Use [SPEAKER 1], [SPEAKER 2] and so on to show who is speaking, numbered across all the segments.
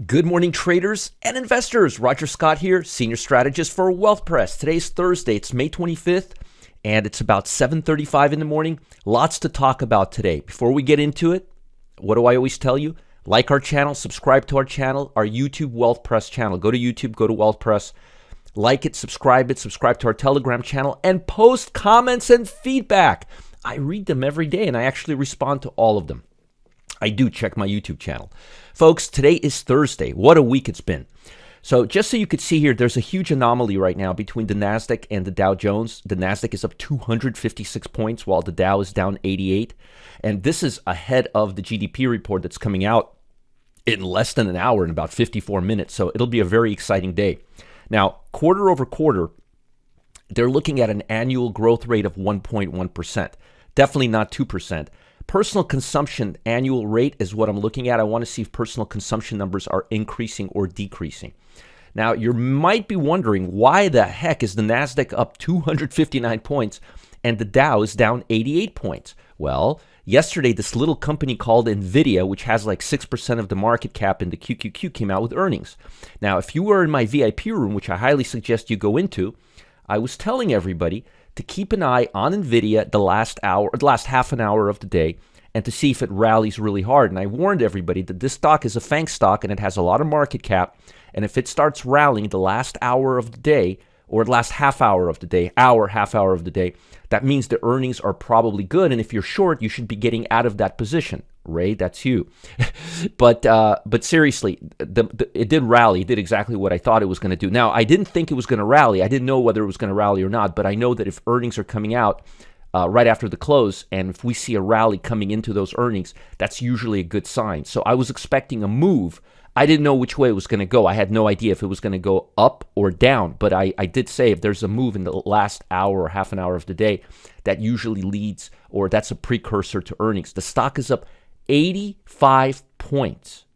[SPEAKER 1] Good morning, traders and investors. Roger Scott here, senior strategist for Wealth Press. Today's Thursday. It's May 25th, and it's about 7:35 in the morning. Lots to talk about today. Before we get into it, what do I always tell you? Like our channel, subscribe to our channel, our YouTube Wealth Press channel. Go to YouTube, go to Wealth Press, like it, subscribe to our Telegram channel, and post comments and feedback. I read them every day, and I actually respond to all of them. I do check my YouTube channel. Folks, today is Thursday. What a week it's been. So just so you could see here, there's a huge anomaly right now between the Nasdaq and the Dow Jones. The Nasdaq is up 256 points while the Dow is down 88. And this is ahead of the GDP report that's coming out in less than an hour, in about 54 minutes. So it'll be a very exciting day. Now, quarter over quarter, they're looking at an annual growth rate of 1.1%. Definitely not 2%. Personal consumption annual rate is what I'm looking at. I want to see if personal consumption numbers are increasing or decreasing. Now, you might be wondering, why the heck is the Nasdaq up 259 points and the Dow is down 88 points? Well, yesterday, this little company called NVDA, which has like 6% of the market cap in the QQQ, came out with earnings. Now, if you were in my VIP room, which I highly suggest you go into, I was telling everybody to keep an eye on NVIDIA the last half an hour of the day and to see if it rallies really hard. And I warned everybody that this stock is a FANG stock and it has a lot of market cap. And if it starts rallying the last hour of the day, or the last half hour of the day, half hour of the day, that means the earnings are probably good. And if you're short, you should be getting out of that position. Ray, that's you. But seriously, it did rally. It did exactly what I thought it was going to do. Now, I didn't think it was going to rally. I didn't know whether it was going to rally or not. But I know that if earnings are coming out right after the close, and if we see a rally coming into those earnings, that's usually a good sign. So I was expecting a move. I didn't know which way it was going to go. I had no idea if it was going to go up or down. But I did say if there's a move in the last hour or half an hour of the day, that usually leads, or that's a precursor to earnings. The stock is up 85 points.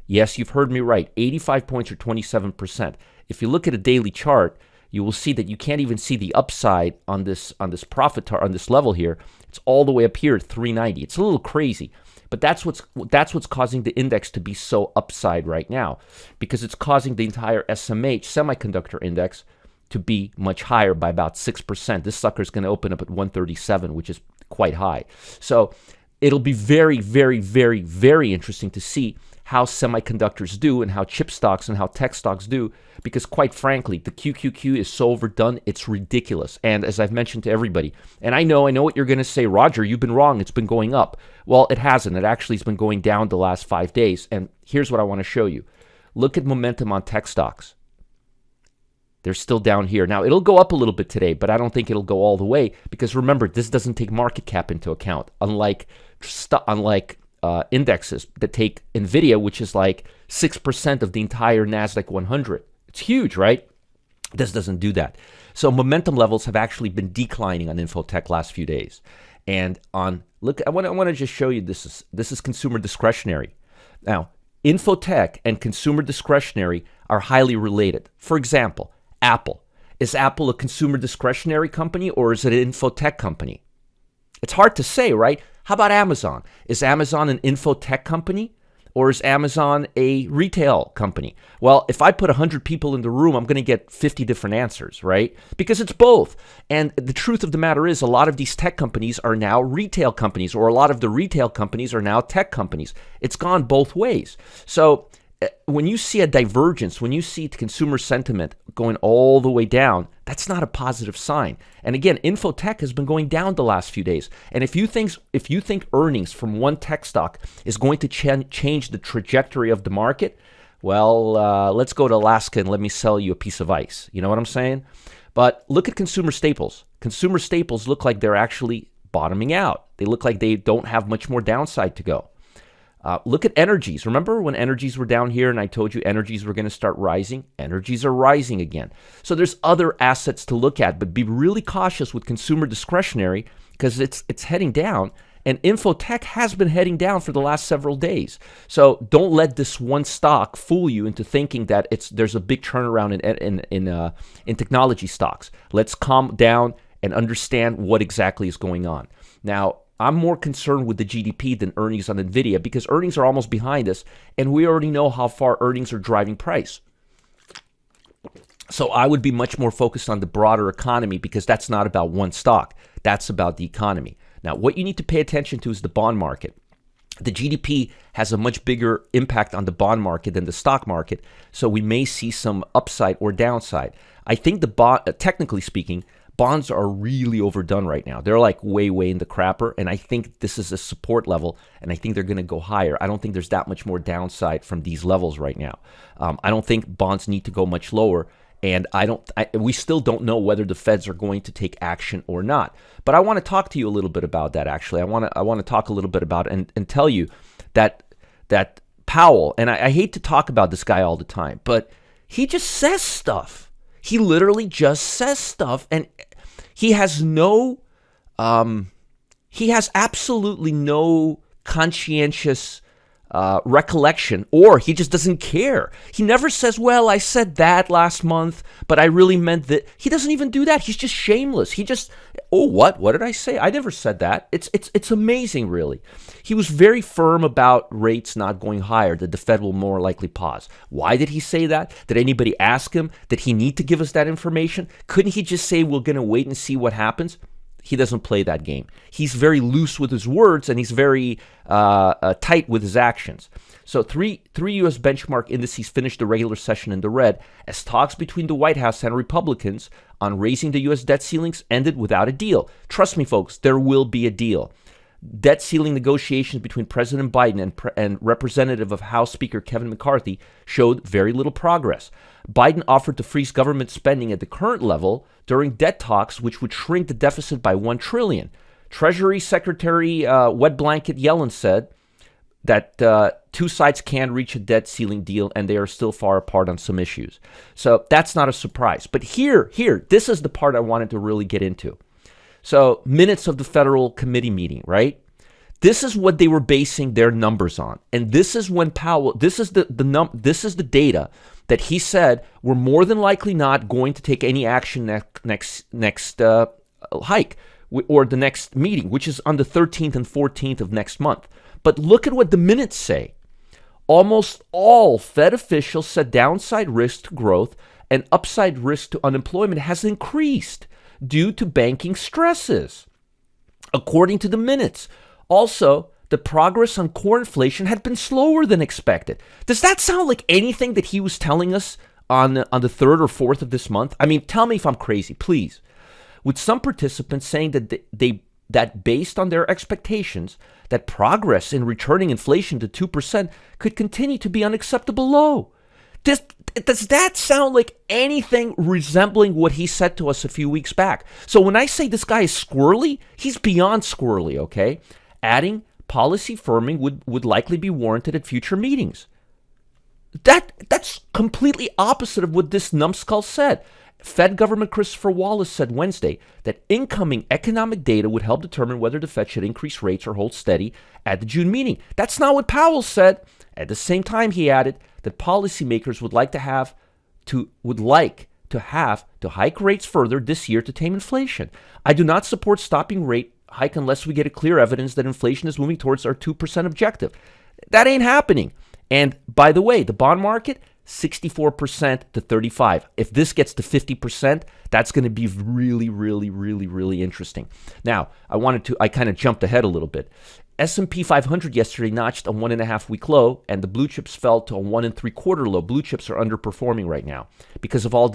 [SPEAKER 1] Yes, you've heard me right. 85 points or 27%. If you look at a daily chart, you will see that you can't even see the upside on this profit on this level here. It's all the way up here at 390. It's a little crazy. But that's what's causing the index to be so upside right now, because it's causing the entire SMH semiconductor index to be much higher by about 6%. This sucker is going to open up at 137, which is quite high. So it'll be very, very, very, very interesting to see how semiconductors do and how chip stocks and how tech stocks do, because quite frankly, the QQQ is so overdone, it's ridiculous. And as I've mentioned to everybody, and I know what you're going to say, Roger, you've been wrong, it's been going up. Well, it hasn't. It actually has been going down the last 5 days. And here's what I want to show you. Look at momentum on tech stocks. They're still down here. Now, it'll go up a little bit today, but I don't think it'll go all the way, because remember, this doesn't take market cap into account, unlike indexes that take NVIDIA, which is like 6% of the entire Nasdaq 100. It's huge, right? This doesn't do that. So momentum levels have actually been declining on Infotech last few days. And look, I want to just show you this is consumer discretionary. Now, Infotech and consumer discretionary are highly related. For example, Apple. Is Apple a consumer discretionary company, or is it an infotech company? It's hard to say, right? How about Amazon? Is Amazon an infotech company, or is Amazon a retail company? Well, if I put 100 people in the room, I'm going to get 50 different answers, right? Because it's both. And the truth of the matter is, a lot of these tech companies are now retail companies, or a lot of the retail companies are now tech companies. It's gone both ways. So when you see a divergence, when you see consumer sentiment going all the way down, that's not a positive sign. And again, Infotech has been going down the last few days. And if you think earnings from one tech stock is going to change the trajectory of the market, well, let's go to Alaska and let me sell you a piece of ice. You know what I'm saying? But look at consumer staples. Consumer staples look like they're actually bottoming out. They look like they don't have much more downside to go. Look at energies. Remember when energies were down here and I told you energies were going to start rising? Energies are rising again. So there's other assets to look at, but be really cautious with consumer discretionary, because it's heading down. And Infotech has been heading down for the last several days. So don't let this one stock fool you into thinking that there's a big turnaround in technology stocks. Let's calm down and understand what exactly is going on. Now, I'm more concerned with the GDP than earnings on NVIDIA because earnings are almost behind us, and we already know how far earnings are driving price. So I would be much more focused on the broader economy because that's not about one stock. That's about the economy. Now, what you need to pay attention to is the bond market. The GDP has a much bigger impact on the bond market than the stock market, so we may see some upside or downside. I think technically speaking, bonds are really overdone right now. They're like way in the crapper, and I think this is a support level, and I think they're going to go higher. I don't think there's that much more downside from these levels right now. I don't think bonds need to go much lower, and we still don't know whether the Feds are going to take action or not. But I want to talk to you a little bit about that, actually. I want to talk a little bit about it and tell you that Powell, and I hate to talk about this guy all the time, but he just says stuff. He literally just says stuff, and he has absolutely no conscientious recollection, or he just doesn't care. He never says, well, I said that last month, but I really meant that. He doesn't even do that. He's just shameless. He just, what did I say? I never said that. It's amazing, really. He was very firm about rates not going higher, that the Fed will more likely pause. Why did he say that? Did anybody ask him? Did he need to give us that information? Couldn't he just say, we're going to wait and see what happens? He doesn't play that game. He's very loose with his words, and he's very tight with his actions. So three U.S. benchmark indices finished the regular session in the red as talks between the White House and Republicans on raising the U.S. debt ceilings ended without a deal. Trust me, folks, there will be a deal. Debt ceiling negotiations between President Biden and Representative of House Speaker Kevin McCarthy showed very little progress. Biden offered to freeze government spending at the current level during debt talks, which would shrink the deficit by $1 trillion. Treasury Secretary Wet Blanket Yellen said that two sides can reach a debt ceiling deal, and they are still far apart on some issues. So that's not a surprise. But here, this is the part I wanted to really get into. So minutes of the federal committee meeting, right? This is what they were basing their numbers on. And this is when Powell, this is the data that he said we're more than likely not going to take any action next hike or the next meeting, which is on the 13th and 14th of next month. But look at what the minutes say. Almost all Fed officials said downside risk to growth and upside risk to unemployment has increased due to banking stresses, according to the minutes. Also, the progress on core inflation had been slower than expected. Does that sound like anything that he was telling us on the 3rd or 4th of this month? I mean, tell me if I'm crazy, please. With some participants saying that based on their expectations, that progress in returning inflation to 2% could continue to be unacceptable low. Does that sound like anything resembling what he said to us a few weeks back? So when I say this guy is squirrely, he's beyond squirrely, okay? Adding policy firming would likely be warranted at future meetings. That's completely opposite of what this numbskull said. Fed Governor Christopher Wallace said Wednesday that incoming economic data would help determine whether the Fed should increase rates or hold steady at the June meeting. That's not what Powell said. At the same time, he added that policymakers would like to hike rates further this year to tame inflation. I do not support stopping rate hike unless we get a clear evidence that inflation is moving towards our 2% objective. That ain't happening. And by the way, the bond market, 64% to 35%. If this gets to 50%, that's going to be really, really, really, really interesting. Now, I kind of jumped ahead a little bit. S&P 500 yesterday notched a 1.5-week low, and the blue chips fell to a 1 3/4 low. Blue chips are underperforming right now because of all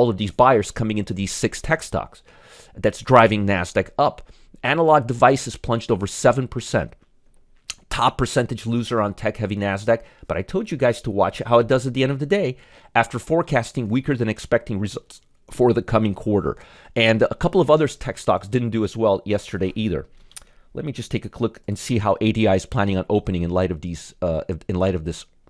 [SPEAKER 1] of these buyers coming into these 6 tech stocks. That's driving Nasdaq up. Analog devices plunged over 7%. Top percentage loser on tech-heavy Nasdaq, but I told you guys to watch how it does at the end of the day after forecasting weaker than expecting results for the coming quarter. And a couple of other tech stocks didn't do as well yesterday either. Let me just take a look and see how ADI is planning on opening in light of this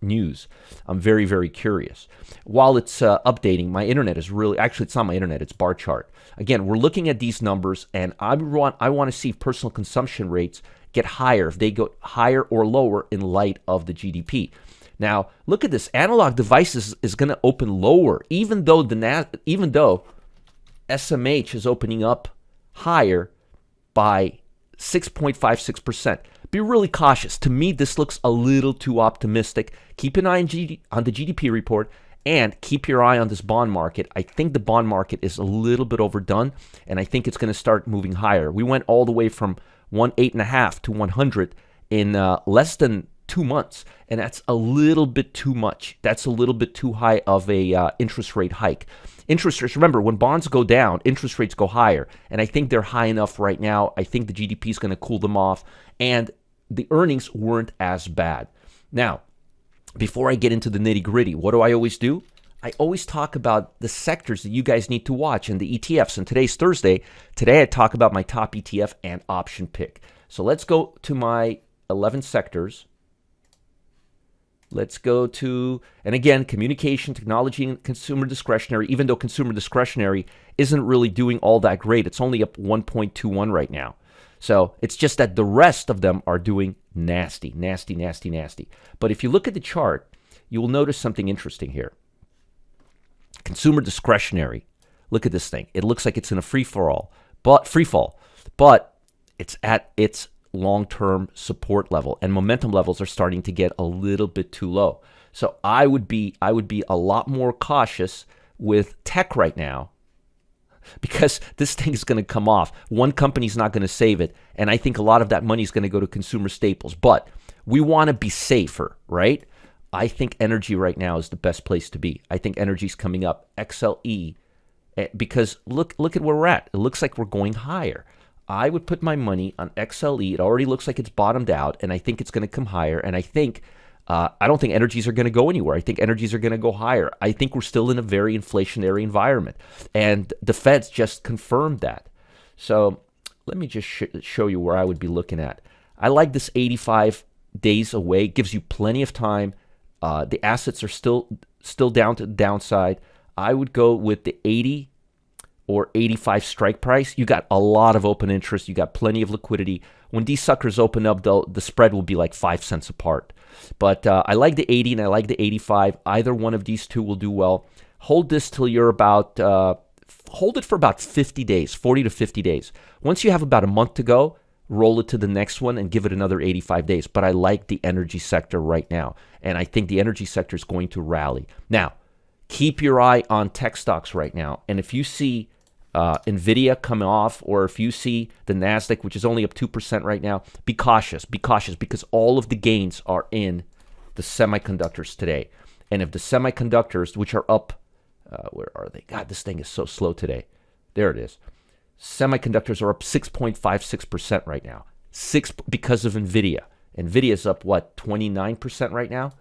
[SPEAKER 1] news. I'm very, very curious. While it's updating, my internet is it's not my internet, it's bar chart. Again, we're looking at these numbers, and I want to see if personal consumption rates get higher, if they go higher or lower in light of the GDP. Now, look at this. Analog devices is going to open lower, even though SMH is opening up higher by 6.56%. Be really cautious. To me, this looks a little too optimistic. Keep an eye on the GDP report and keep your eye on this bond market. I think the bond market is a little bit overdone, and I think it's going to start moving higher. We went all the way from 108.5 to 100 in less than 2 months, and that's a little bit too much. That's a little bit too high of a interest rate hike. Interest rates, remember, when bonds go down, interest rates go higher, and I think they're high enough right now. I think the GDP is going to cool them off, and the earnings weren't as bad. Now, before I get into the nitty-gritty, what do I always do? I always talk about the sectors that you guys need to watch and the ETFs. And today's Thursday. Today I talk about my top ETF and option pick. So let's go to my 11 sectors. Let's go to, and again, communication, technology, and consumer discretionary, even though consumer discretionary isn't really doing all that great. It's only up 1.21 right now. So it's just that the rest of them are doing nasty. But if you look at the chart, you will notice something interesting here. Consumer discretionary. Look at this thing. It looks like it's in a free fall, but it's at its long-term support level, and momentum levels are starting to get a little bit too low. So I would be a lot more cautious with tech right now, because this thing is going to come off. One company's not going to save it, and I think a lot of that money is going to go to consumer staples. But we want to be safer, right? I think energy right now is the best place to be. I think energy's coming up. XLE, because look at where we're at. It looks like we're going higher. I would put my money on XLE. It already looks like it's bottomed out, and I think it's going to come higher. And I think I don't think energies are going to go anywhere. I think energies are going to go higher. I think we're still in a very inflationary environment, and the Fed's just confirmed that. So let me just show you where I would be looking at. I like this 85 days away. It gives you plenty of time. The assets are still down to the downside. I would go with the 80 or 85 strike price. You got a lot of open interest. You got plenty of liquidity. When these suckers open up, though, the spread will be like 5 cents apart. But I like the 80 and I like the 85. Either one of these two will do well. Hold this till you're about, hold it for about 50 days, 40 to 50 days. Once you have about a month to go, roll it to the next one and give it another 85 days. But I like the energy sector right now, and I think the energy sector is going to rally. Now, keep your eye on tech stocks right now, and if you see NVDA come off, or if you see the Nasdaq, which is only up 2% right now, be cautious, because all of the gains are in the semiconductors today. And if the semiconductors, which are up, where are they? God, this thing is so slow today. There it is. Semiconductors are up 6.56% right now. Because of NVIDIA. NVIDIA is up, what, 29% right now?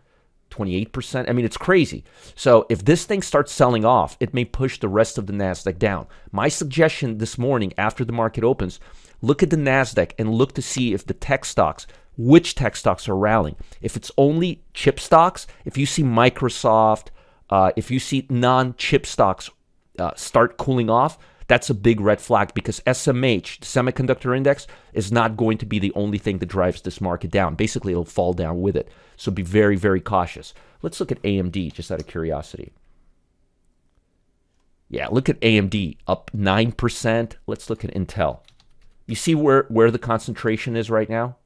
[SPEAKER 1] 28%? I mean, it's crazy. So if this thing starts selling off, it may push the rest of the Nasdaq down. My suggestion this morning after the market opens, look at the Nasdaq and look to see if the tech stocks, which tech stocks are rallying. If it's only chip stocks, if you see Microsoft, if you see non-chip stocks start cooling off, that's a big red flag, because SMH, the semiconductor index, is not going to be the only thing that drives this market down. Basically, it'll fall down with it. So be very, very cautious. Let's look at AMD, just out of curiosity. Yeah, look at AMD, up 9%. Let's look at Intel. You see where the concentration is right now?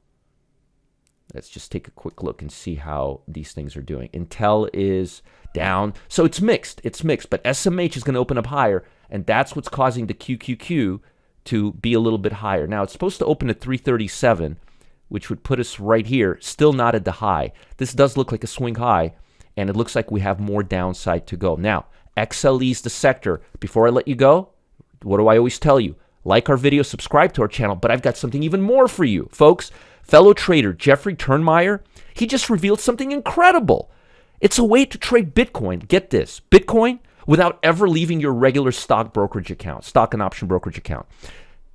[SPEAKER 1] Let's just take a quick look and see how these things are doing. Intel is down. So it's mixed. But SMH is going to open up higher, and that's what's causing the QQQ to be a little bit higher. Now, it's supposed to open at 337, which would put us right here, still not at the high. This does look like a swing high, and it looks like we have more downside to go. Now, XLE is the sector. Before I let you go, what do I always tell you? Like our video, subscribe to our channel, but I've got something even more for you, folks. Fellow trader Jeffrey Turnmeyer, he just revealed something incredible. It's a way to trade Bitcoin. Get this, Bitcoin without ever leaving your regular stock brokerage account, stock and option brokerage account.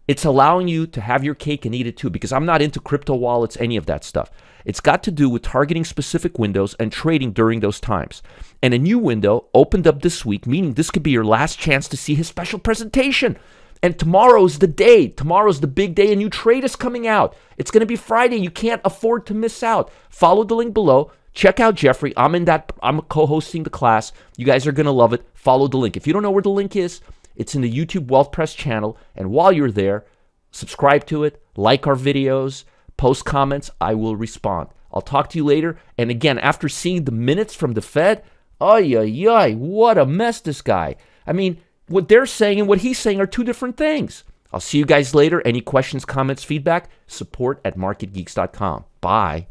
[SPEAKER 1] It's allowing you to have your cake and eat it too, because I'm not into crypto wallets, any of that stuff. It's got to do with targeting specific windows and trading during those times. And a new window opened up this week, meaning this could be your last chance to see his special presentation. And tomorrow's the day. Tomorrow's the big day. A new trade is coming out. It's going to be Friday. You can't afford to miss out. Follow the link below. Check out Jeffrey. I'm co-hosting the class. You guys are going to love it. Follow the link. If you don't know where the link is, it's in the YouTube Wealth Press channel. And while you're there, subscribe to it, like our videos, post comments. I will respond. I'll talk to you later. And again, after seeing the minutes from the Fed, what a mess, this guy. I mean, what they're saying and what he's saying are two different things. I'll see you guys later. Any questions, comments, feedback? Support@marketgeeks.com. Bye.